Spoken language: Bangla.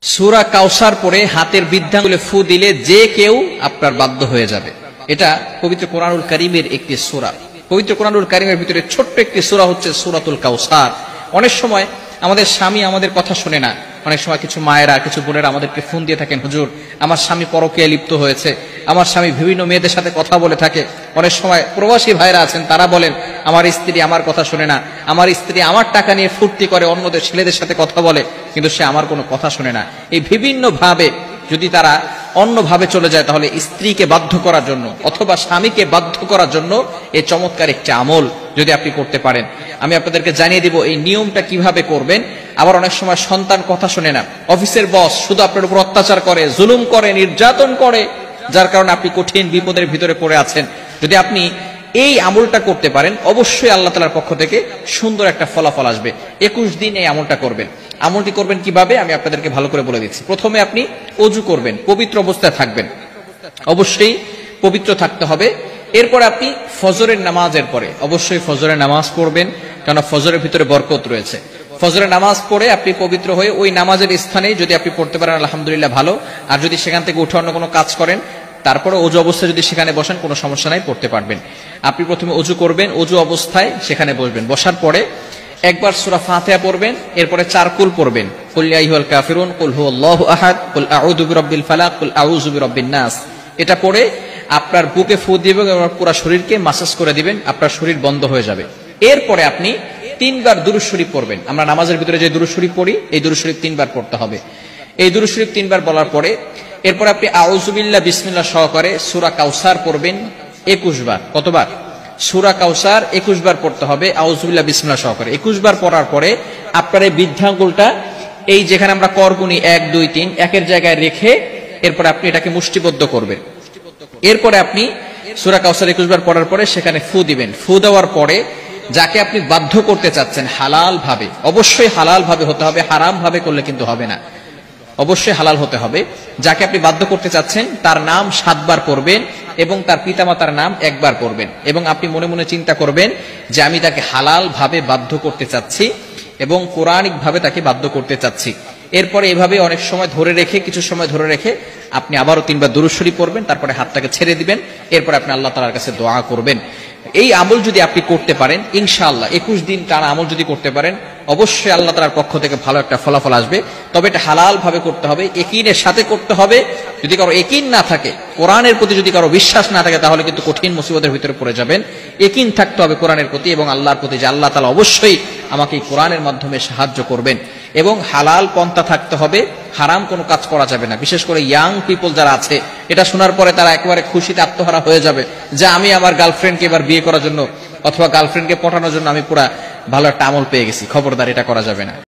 সূরা কাউসার পড়ে হাতের বৃদ্ধাঙ্গুলে ফু দিলে যে কেউ আপনার বাধ্য হয়ে যাবে। এটা পবিত্র কোরআনুল কারীমের একটি সূরা। পবিত্র কোরআনুল কারীমের ভিতরে ছোট্ট একটি সূরা হচ্ছে সূরাতুল কাউসার। অনেক সময় আমাদের স্বামী আমাদের কথা শুনে না। অনেক সময় কিছু মায়েরা, কিছু বোনেরা আমাদেরকে ফোন দিয়ে থাকেন, হুজুর আমার স্বামী পরকীয়ায় লিপ্ত হয়েছে, আমার স্বামী বিভিন্ন মেয়েদের সাথে কথা বলে থাকে। অনেক সময় প্রবাসী ভাইরা আছেন, তারা বলেন আমার স্ত্রী আমার কথা শুনে না, আমার স্ত্রী আমার টাকা নিয়ে ফুর্তি করে অন্যদের ছেলেদের সাথে কথা বলে, কিন্তু সে আমার কোনো কথা শুনে না। এই বিভিন্ন ভাবে যদি তারা অন্যভাবে চলে যায়, তাহলে স্ত্রীকে বাধ্য করার জন্য অথবা স্বামীকে বাধ্য করার জন্য এই চমৎকার একটি আমল যদি আপনি করতে পারেন, আমি আপনাদেরকে জানিয়ে দিব এই নিয়মটা কিভাবে করবেন। আবার অনেক সময় সন্তান কথা শুনে না, অফিসের বস শুধু আপনার উপর অত্যাচার করে, জুলুম করে, নির্যাতন করে, যার কারণে আপনি কঠিন বিপদের ভিতরে পড়ে আছেন। যদি আপনি এই আমলটা করতে পারেন, অবশ্যই আল্লাহ তাআলার পক্ষ থেকে সুন্দর একটা ফলাফল আসবে। 21 দিন এই আমলটা করবেন। আমলটি করবেন কিভাবে আমি আপনাদেরকে ভালো করে বলে দিচ্ছি। প্রথমে আপনি ওযু করবেন, পবিত্র অবস্থায় থাকবেন, অবশ্যই পবিত্র থাকতে হবে। এরপর আপনি ফজরের নামাজের পরে অবশ্যই ফজরের নামাজ পড়বেন, কারণ ফজরের ভিতরে বরকত রয়েছে। ফজরের নামাজ পড়ে আপনি পবিত্র হয়ে ওই নামাজের স্থানে যদি আপনি পড়তে পারেন আলহামদুলিল্লাহ ভালো। আর যদি সেখান থেকে উঠে অন্য কোনো কাজ করেন, তারপরে ওযু অবস্থায় যদি সেখানে বসেন কোনো সমস্যা নাই, পড়তে পারবেন। আপনি প্রথমে ওযু করবেন, ওযু অবস্থায় সেখানে বসবেন। বসার পরে একবার সূরা ফাতিহা পড়বেন, এরপরে 4 কুল পড়বেন, কুল ইয়া আইয়ুহাল কাফিরুন, কুল হুয়াল্লাহু আহাদ, কুল আউযু বিরাব্বিল ফালাক, কুল আউযু বিরাব্বিন নাস। এটা পড়ে আপনার বুকে ফু দিবেন এবং পুরো শরীরকে মাসাজ করে দিবেন, আপনার শরীর বন্ধ হয়ে যাবে। এরপরে আপনি 3 বার দুরূদ শরীফ পড়বেন। আমরা নামাজের ভিতরে যে দুরূদ শরীফ পড়ি, এই দুরূদ শরীফ 3 বার পড়তে হবে। এই দুরূদ শরীফ 3 বার বলার পরে এরপর আপনি আউযু বিল্লাহ বিসমিল্লাহ সহকারে সূরা কাউসার পড়বেন 21 বার। কতবার? সূরা কাউসার 21 বার পড়তে হবে আউযু বিল্লাহ বিসমিল্লাহ সহকারে। 21 বার পড়ার পরে আপনার এই বৃদ্ধাঙ্গুলটা এই যেখানে আমরা করগুনি 1 2 3 একের জায়গায় রেখে এরপর আপনি এটাকে মুষ্টিবদ্ধ করবেন। এরপরে আপনি সূরা কাউসার 21 বার পড়ার পরে সেখানে ফু দিবেন। ফু দেওয়ার পরে যাকে আপনি বাধ্য করতে চাচ্ছেন হালাল ভাবে, অবশ্যই হালাল ভাবে হতে হবে, হারাম ভাবে করলে কিন্তু হবে না, অবশ্যই হালাল হতে হবে। যাকে আপনি বাধ্য করতে চাচ্ছেন তার নাম 7 বার পড়বেন এবং তার পিতামাতার নাম 1 বার পড়বেন, এবং আপনি মনে মনে চিন্তা করবেন যে আমি তাকে হালাল ভাবে বাধ্য করতে চাচ্ছি এবং কোরআনিক ভাবে তাকে বাধ্য করতে চাচ্ছি। এরপরে এভাবে অনেক সময় ধরে রেখে, কিছু সময় ধরে রেখে আপনি আবারও 3 বার দুরূদ শরীফ পড়বেন, তারপরে হাতটাকে ছেড়ে দিবেন। এরপরে আপনি আল্লাহ তাআলার কাছে দোয়া করবেন। এই আমল যদি আপনি করতে পারেন ইনশাআল্লাহ 21 দিন টানা আমল যদি করতে পারেন, অবশ্যই আল্লাহ তাআলার পক্ষ থেকে ভালো একটা ফলাফল আসবে। তবে এটা হালাল ভাবে করতে হবে, ইয়াকিনের সাথে করতে হবে। যদি কারো ইয়াকিন না থাকে, কোরআনের প্রতি যদি কারো বিশ্বাস না থাকে, তাহলে কিন্তু কঠিন মুসিবতের ভিতরে পড়ে যাবেন। ইয়াকিন থাকতে হবে কোরআনের প্রতি এবং আল্লাহর প্রতি, যে আল্লাহ তাআলা অবশ্যই আমাকে এই কোরআনের মাধ্যমে সাহায্য করবেন। এবং হালাল পন্থা থাকতে হবে, হারাম কোনো কাজ করা যাবে না। বিশেষ করে ইয়াং পিপল যারা আছে, এটা শোনার পরে তারা একেবারে খুশিতে আত্মহারা হয়ে যাবে যে আমি আমার গার্লফ্রেন্ডকে এবার বিয়ে করার জন্য অথবা গার্লফ্রেন্ডকে পটানোর জন্য আমি পুরা ভালো একটা আমল পেয়ে গেছি। খবরদার, এটা করা যাবে না।